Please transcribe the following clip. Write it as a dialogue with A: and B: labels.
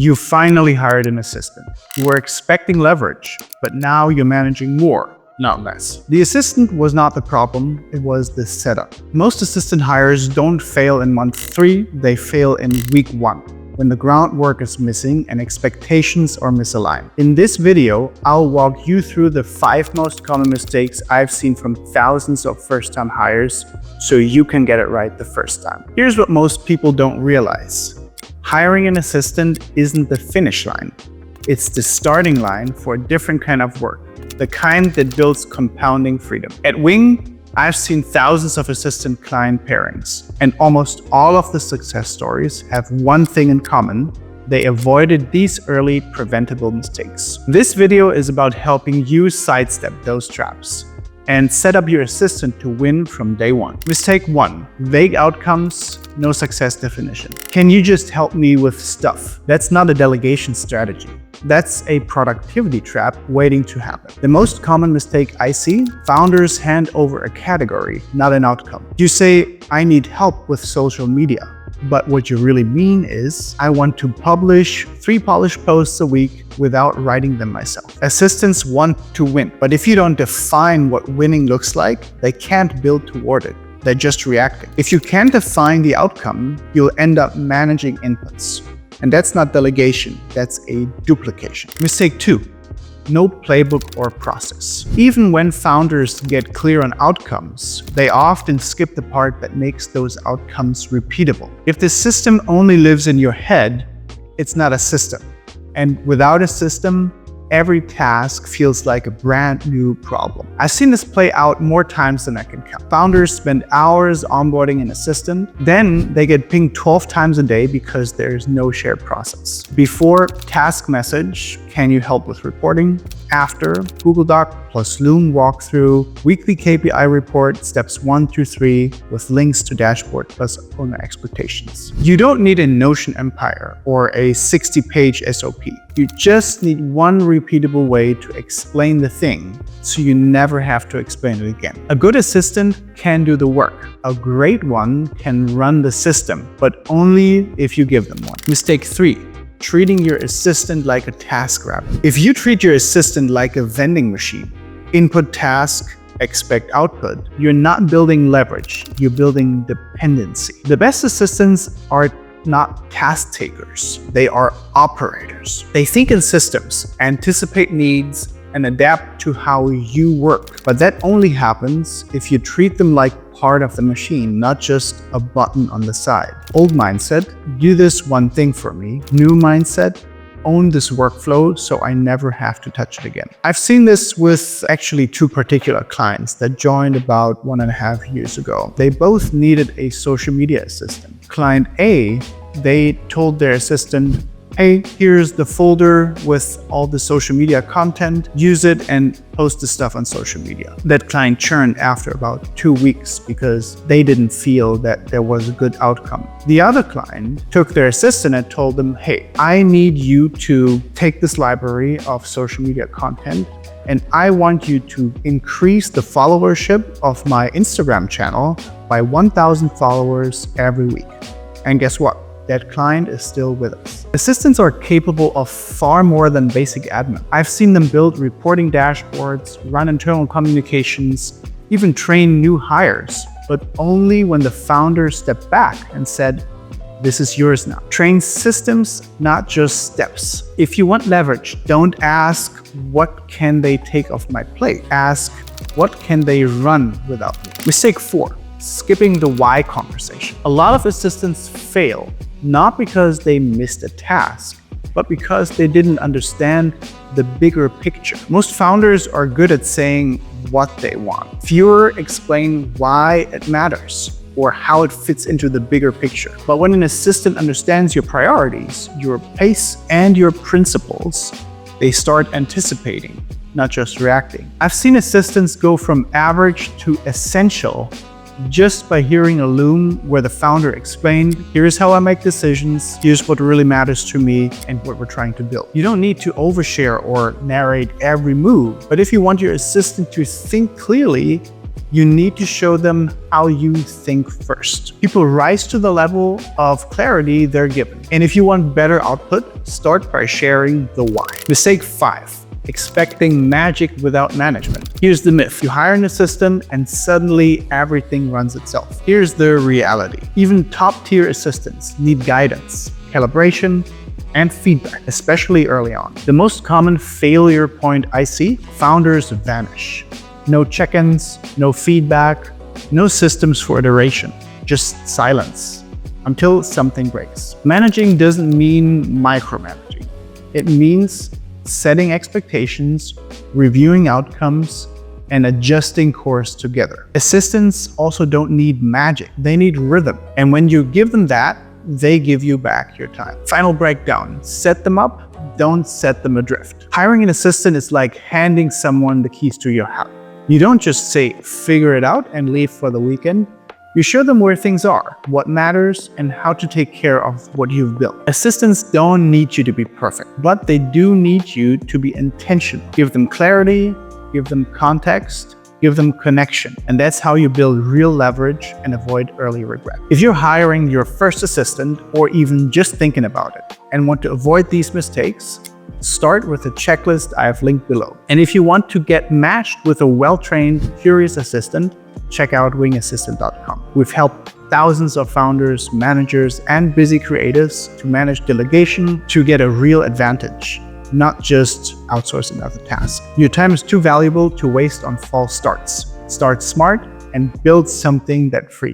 A: You finally hired an assistant. You were expecting leverage, but now you're managing more, not less. The assistant was not the problem, it was the setup. Most assistant hires don't fail in month 3, they fail in week 1, when the groundwork is missing and expectations are misaligned. In this video, I'll walk you through the 5 most common mistakes I've seen from thousands of first-time hires so you can get it right the first time. Here's what most people don't realize. Hiring an assistant isn't the finish line. It's the starting line for a different kind of work, the kind that builds compounding freedom. At Wing, I've seen thousands of assistant-client pairings, and almost all of the success stories have one thing in common. They avoided these early preventable mistakes. This video is about helping you sidestep those traps and set up your assistant to win from day one. Mistake 1, vague outcomes, no success definition. Can you just help me with stuff? That's not a delegation strategy. That's a productivity trap waiting to happen. The most common mistake I see, founders hand over a category, not an outcome. You say, I need help with social media. But what you really mean is, I want to publish 3 polished posts a week without writing them myself. Assistants want to win, but if you don't define what winning looks like, they can't build toward it. They're just reacting. If you can't define the outcome, you'll end up managing inputs. And that's not delegation, that's a duplication. Mistake 2, no playbook or process. Even when founders get clear on outcomes, they often skip the part that makes those outcomes repeatable. If the system only lives in your head, it's not a system. And without a system, every task feels like a brand new problem. I've seen this play out more times than I can count. Founders spend hours onboarding an assistant, then they get pinged 12 times a day because there's no shared process. Before, task message, can you help with reporting? After, Google Doc plus Loom walkthrough, weekly KPI report, steps 1 through 3, with links to dashboard plus owner expectations. You don't need a Notion empire or a 60-page SOP. You just need one repeatable way to explain the thing, so you never have to explain it again. A good assistant can do the work. A great one can run the system, but only if you give them one. Mistake 3. Treating your assistant like a task rabbit. If you treat your assistant like a vending machine, input task, expect output, you're not building leverage, you're building dependency. The best assistants are not task takers, they are operators. They think in systems, anticipate needs, and adapt to how you work. But that only happens if you treat them like part of the machine, not just a button on the side. Old mindset, do this one thing for me. New mindset, own this workflow so I never have to touch it again. I've seen this with actually 2 particular clients that joined about 1.5 years ago. They both needed a social media assistant. Client A, they told their assistant, hey, here's the folder with all the social media content, use it and post the stuff on social media. That client churned after about 2 weeks because they didn't feel that there was a good outcome. The other client took their assistant and told them, hey, I need you to take this library of social media content and I want you to increase the followership of my Instagram channel by 1,000 followers every week. And guess what? That client is still with us. Assistants are capable of far more than basic admin. I've seen them build reporting dashboards, run internal communications, even train new hires, but only when the founder stepped back and said, this is yours now. Train systems, not just steps. If you want leverage, don't ask, what can they take off my plate? Ask, what can they run without me? Mistake 4, skipping the why conversation. A lot of assistants fail, not because they missed a task, but because they didn't understand the bigger picture. Most founders are good at saying what they want. Fewer explain why it matters or how it fits into the bigger picture. But when an assistant understands your priorities, your pace, and your principles, they start anticipating, not just reacting. I've seen assistants go from average to essential just by hearing a Loom where the founder explained, here's how I make decisions, here's what really matters to me, and what we're trying to build. You don't need to overshare or narrate every move, but if you want your assistant to think clearly, You need to show them how you think first. People rise to the level of clarity they're given. And if you want better output, start by sharing the why. Mistake 5. Expecting magic without management. Here's the myth. You hire an assistant and suddenly everything runs itself. Here's the reality. Even top-tier assistants need guidance, calibration, and feedback, especially early on. The most common failure point I see, founders vanish. No check-ins, no feedback, no systems for iteration, just silence until something breaks. Managing doesn't mean micromanaging. It means setting expectations, reviewing outcomes, and adjusting course together. Assistants also don't need magic, they need rhythm. And when you give them that, they give you back your time. Final breakdown, set them up, don't set them adrift. Hiring an assistant is like handing someone the keys to your house. You don't just say, figure it out and leave for the weekend. You show them where things are, what matters, and how to take care of what you've built. Assistants don't need you to be perfect, but they do need you to be intentional. Give them clarity, give them context, give them connection. And that's how you build real leverage and avoid early regret. If you're hiring your first assistant or even just thinking about it and want to avoid these mistakes, start with the checklist I have linked below. And if you want to get matched with a well-trained, curious assistant, check out wingassistant.com. We've helped thousands of founders, managers, and busy creatives to manage delegation to get a real advantage, not just outsource another task. Your time is too valuable to waste on false starts. Start smart and build something that frees